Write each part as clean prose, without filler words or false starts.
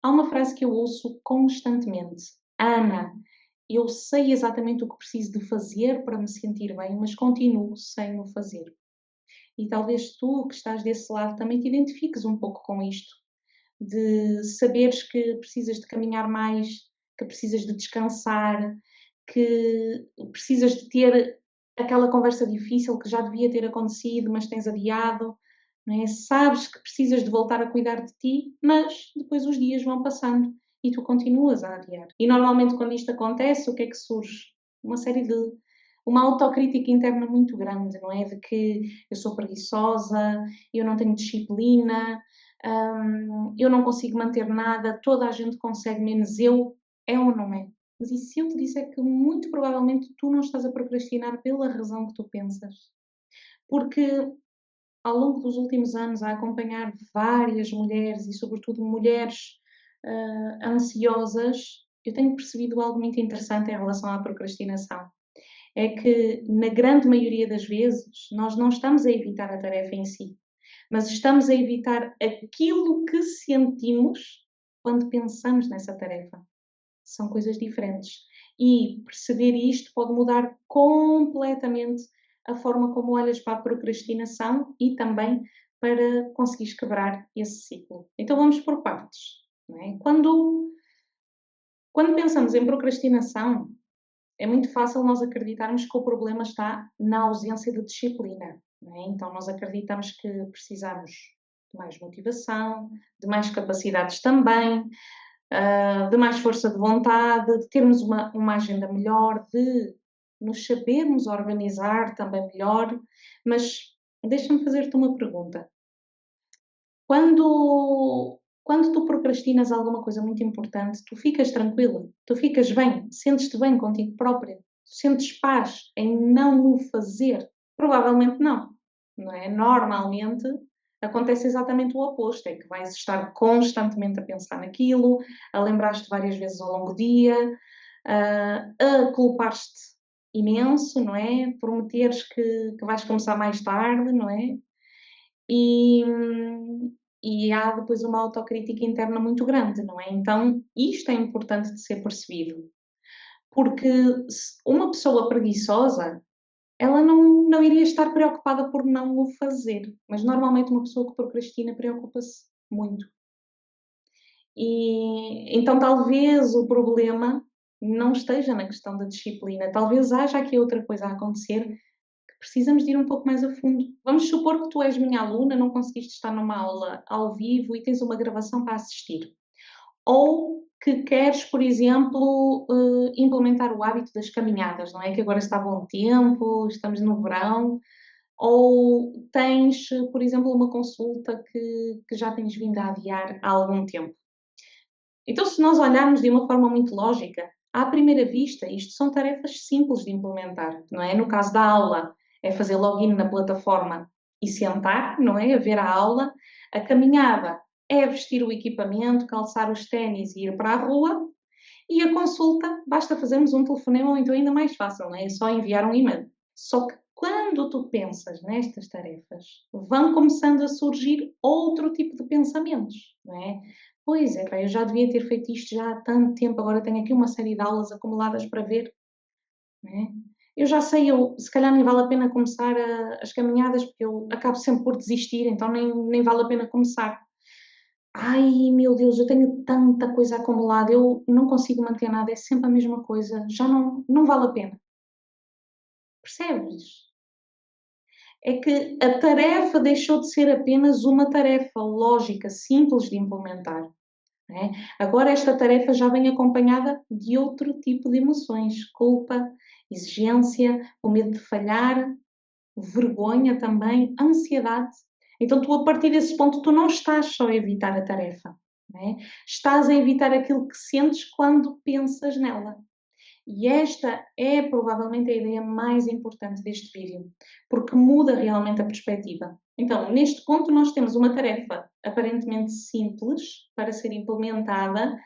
Há uma frase que eu ouço constantemente: Ana, eu sei exatamente o que preciso de fazer para me sentir bem, mas continuo sem o fazer. E talvez tu, que estás desse lado, também te identifiques um pouco com isto, de saberes que precisas de caminhar mais, que precisas de descansar, que precisas de ter aquela conversa difícil que já devia ter acontecido, mas tens adiado, não é? Sabes que precisas de voltar a cuidar de ti, mas depois os dias vão passando e tu continuas a adiar. E normalmente quando isto acontece, o que é que surge? Uma série de uma autocrítica interna muito grande, não é? De que eu sou preguiçosa, eu não tenho disciplina, eu não consigo manter nada, toda a gente consegue menos eu. É ou não é? Mas e se eu te disser que muito provavelmente tu não estás a procrastinar pela razão que tu pensas? Porque ao longo dos últimos anos, a acompanhar várias mulheres e, sobretudo, mulheres ansiosas, eu tenho percebido algo muito interessante em relação à procrastinação. É que, na grande maioria das vezes, nós não estamos a evitar a tarefa em si, mas estamos a evitar aquilo que sentimos quando pensamos nessa tarefa. São coisas diferentes. E perceber isto pode mudar completamente a forma como olhas para a procrastinação e também para conseguires quebrar esse ciclo. Então vamos por partes. Não é? Quando pensamos em procrastinação, é muito fácil nós acreditarmos que o problema está na ausência de disciplina. Não é? Então nós acreditamos que precisamos de mais motivação, de mais capacidades também, de mais força de vontade, de termos uma agenda melhor, de nos sabermos organizar também melhor. Mas deixa-me fazer-te uma pergunta. Quando tu procrastinas alguma coisa muito importante, tu ficas tranquila, tu ficas bem, sentes-te bem contigo própria, sentes paz em não o fazer? Provavelmente não, não é? Normalmente acontece exatamente o oposto, é que vais estar constantemente a pensar naquilo, a lembrar-te várias vezes ao longo do dia, a culpar-te imenso, não é? Prometeres que vais começar mais tarde, não é? E, e há depois uma autocrítica interna muito grande, não é? Então, isto é importante de ser percebido, porque uma pessoa preguiçosa, ela não iria estar preocupada por não o fazer, mas normalmente uma pessoa que procrastina preocupa-se muito. E então talvez o problema não esteja na questão da disciplina, talvez haja aqui outra coisa a acontecer que precisamos de ir um pouco mais a fundo. Vamos supor que tu és minha aluna, não conseguiste estar numa aula ao vivo e tens uma gravação para assistir. Ou que queres, por exemplo, implementar o hábito das caminhadas, não é? Que agora está bom tempo, estamos no verão. Ou tens, por exemplo, uma consulta que já tens vindo a adiar há algum tempo. Então, se nós olharmos de uma forma muito lógica, à primeira vista, isto são tarefas simples de implementar, não é? No caso da aula, é fazer login na plataforma e sentar, não é? A ver a aula. A caminhada é vestir o equipamento, calçar os ténis e ir para a rua. E a consulta, basta fazermos um telefonema ou então ainda mais fácil, não é? É só enviar um e-mail. Só que quando tu pensas nestas tarefas, vão começando a surgir outro tipo de pensamentos, não é? Pois é, pá, eu já devia ter feito isto já há tanto tempo, agora tenho aqui uma série de aulas acumuladas para ver, não é? Eu já sei, se calhar nem vale a pena começar as caminhadas, porque eu acabo sempre por desistir, então nem vale a pena começar. Ai, meu Deus, eu tenho tanta coisa acumulada, eu não consigo manter nada, é sempre a mesma coisa, já não vale a pena. Percebes? É que a tarefa deixou de ser apenas uma tarefa lógica, simples de implementar. Não é? Agora, esta tarefa já vem acompanhada de outro tipo de emoções: culpa, exigência, o medo de falhar, vergonha também, ansiedade. Então, tu, a partir desse ponto, tu não estás só a evitar a tarefa, não é? Estás a evitar aquilo que sentes quando pensas nela. E esta é provavelmente a ideia mais importante deste vídeo, porque muda realmente a perspectiva. Então, neste ponto, nós temos uma tarefa aparentemente simples para ser implementada,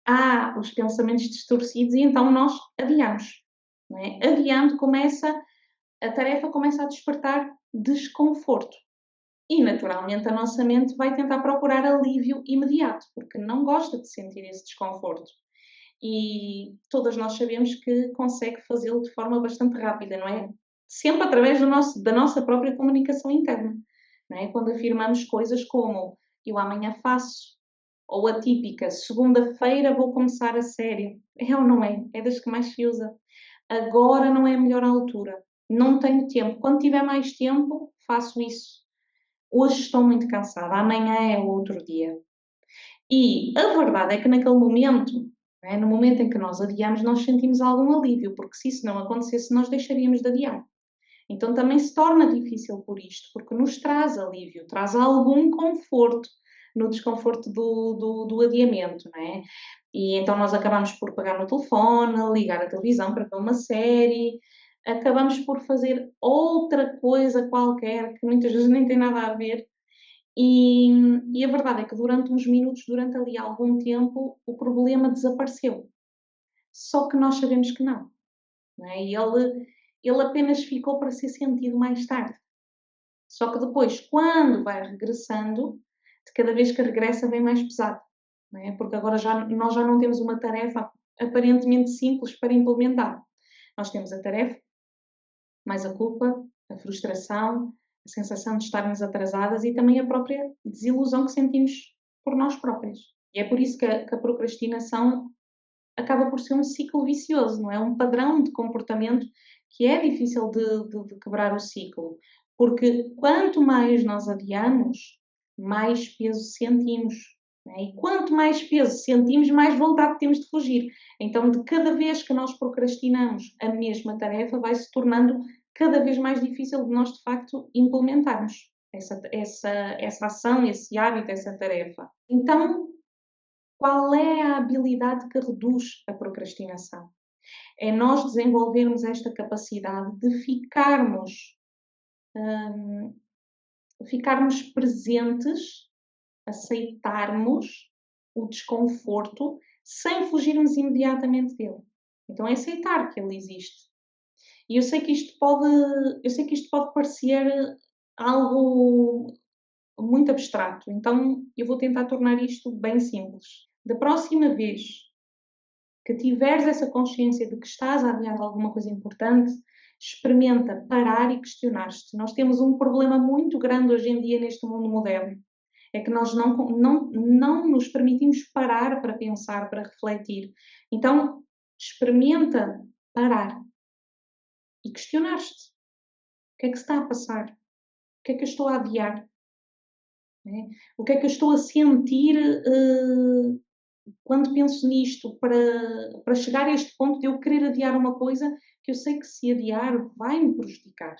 há os pensamentos distorcidos e então nós adiamos. Não é? Adiando, a tarefa começa a despertar desconforto. E, naturalmente, a nossa mente vai tentar procurar alívio imediato, porque não gosta de sentir esse desconforto. E todas nós sabemos que consegue fazê-lo de forma bastante rápida, não é? Sempre através da nossa própria comunicação interna, não é? Quando afirmamos coisas como eu amanhã faço, ou a típica segunda-feira vou começar a sério. É ou não é? É das que mais se usa. Agora não é a melhor altura. Não tenho tempo. Quando tiver mais tempo, faço isso. Hoje estou muito cansada, amanhã é outro dia. E a verdade é que naquele momento, não é, no momento em que nós adiamos, nós sentimos algum alívio, porque se isso não acontecesse, nós deixaríamos de adiar. Então também se torna difícil por isto, porque nos traz alívio, traz algum conforto no desconforto do adiamento, não é? E então nós acabamos por pegar no telefone, ligar a televisão para ver uma série, acabamos por fazer outra coisa qualquer que muitas vezes nem tem nada a ver. E, e a verdade é que durante uns minutos, durante ali algum tempo, o problema desapareceu. Só que nós sabemos que não é? E ele apenas ficou para ser sentido mais tarde. Só que depois, quando vai regressando, de cada vez que regressa vem mais pesado, não é? Porque agora nós já não temos uma tarefa aparentemente simples para implementar. Nós temos a tarefa, mais a culpa, a frustração, a sensação de estarmos atrasadas e também a própria desilusão que sentimos por nós próprias. E é por isso que a procrastinação acaba por ser um ciclo vicioso, não é? Um padrão de comportamento que é difícil de quebrar o ciclo. Porque quanto mais nós adiamos, mais peso sentimos. Não é? E quanto mais peso sentimos, mais vontade temos de fugir. Então, de cada vez que nós procrastinamos a mesma tarefa, vai se tornando cada vez mais difícil de nós, de facto, implementarmos essa ação, esse hábito, essa tarefa. Então, qual é a habilidade que reduz a procrastinação? É nós desenvolvermos esta capacidade de ficarmos presentes, aceitarmos o desconforto sem fugirmos imediatamente dele. Então é aceitar que ele existe. E eu sei que isto pode parecer algo muito abstrato, então eu vou tentar tornar isto bem simples. Da próxima vez que tiveres essa consciência de que estás a adiar alguma coisa importante, experimenta parar e questionar-te. Nós temos um problema muito grande hoje em dia neste mundo moderno. É que nós não nos permitimos parar para pensar, para refletir. Então, experimenta parar e questionar-te. O que é que se está a passar? O que é que eu estou a adiar? É? O que é que eu estou a sentir quando penso nisto, para chegar a este ponto de eu querer adiar uma coisa que eu sei que se adiar vai-me prejudicar,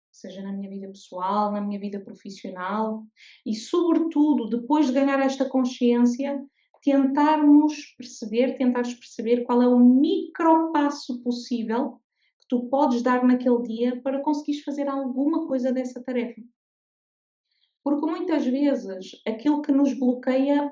seja na minha vida pessoal, na minha vida profissional e, sobretudo, depois de ganhar esta consciência, tentares perceber qual é o micro passo possível que tu podes dar naquele dia para conseguires fazer alguma coisa dessa tarefa. Porque muitas vezes aquilo que nos bloqueia.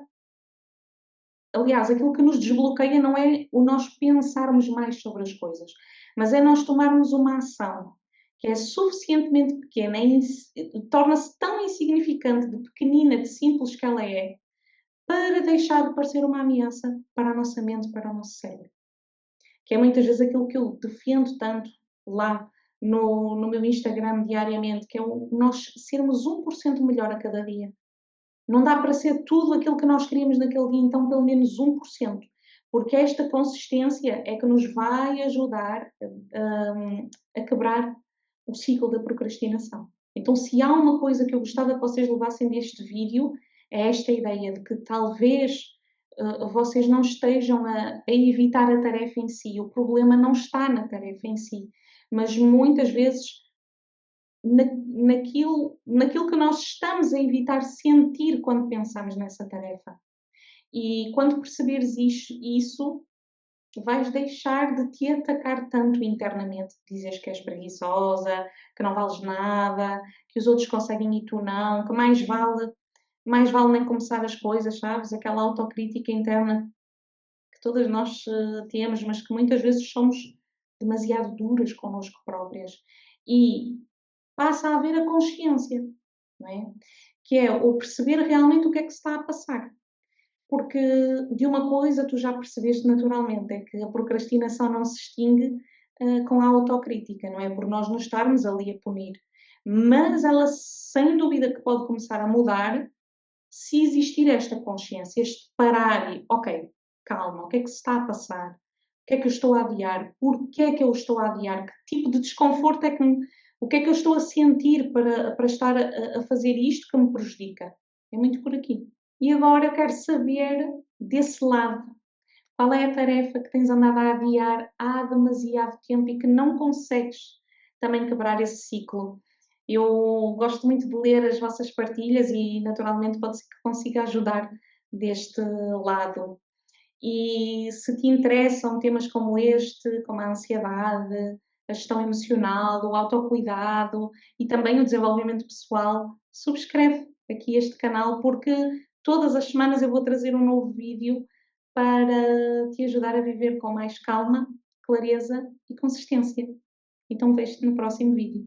Aliás, aquilo que nos desbloqueia não é o nós pensarmos mais sobre as coisas, mas é nós tomarmos uma ação que é suficientemente pequena e torna-se tão insignificante, de pequenina, de simples que ela é, para deixar de parecer uma ameaça para a nossa mente, para o nosso cérebro. Que é muitas vezes aquilo que eu defendo tanto lá no meu Instagram diariamente, que é nós sermos 1% melhor a cada dia. Não dá para ser tudo aquilo que nós queríamos naquele dia, então pelo menos 1%, porque esta consistência é que nos vai ajudar a quebrar o ciclo da procrastinação. Então, se há uma coisa que eu gostava que vocês levassem deste vídeo, é esta ideia de que talvez vocês não estejam a evitar a tarefa em si, o problema não está na tarefa em si, mas muitas vezes naquilo que nós estamos a evitar sentir quando pensamos nessa tarefa. E quando perceberes isso, vais deixar de te atacar tanto internamente, de dizeres que és preguiçosa, que não vales nada, que os outros conseguem e tu não, que mais vale nem começar as coisas, sabes? Aquela autocrítica interna que todas nós temos, mas que muitas vezes somos demasiado duras connosco próprias. E passa a haver a consciência. não é? Que é o perceber realmente o que é que se está a passar. Porque de uma coisa tu já percebeste naturalmente, é que a procrastinação não se extingue, com a autocrítica, não é? Por nós nos estarmos ali a punir. Mas ela sem dúvida que pode começar a mudar se existir esta consciência, este parar e, ok, calma, o que é que se está a passar? O que é que eu estou a adiar? Porquê é que eu estou a adiar? Que tipo de desconforto é que o que é que eu estou a sentir para estar a fazer isto que me prejudica? É muito por aqui. E agora eu quero saber desse lado. Qual é a tarefa que tens andado a adiar há demasiado tempo e que não consegues também quebrar esse ciclo? Eu gosto muito de ler as vossas partilhas e, naturalmente, pode ser que consiga ajudar deste lado. E se te interessam temas como este, como a ansiedade, a gestão emocional, o autocuidado e também o desenvolvimento pessoal, subscreve aqui este canal porque todas as semanas eu vou trazer um novo vídeo para te ajudar a viver com mais calma, clareza e consistência. Então vejo-te no próximo vídeo.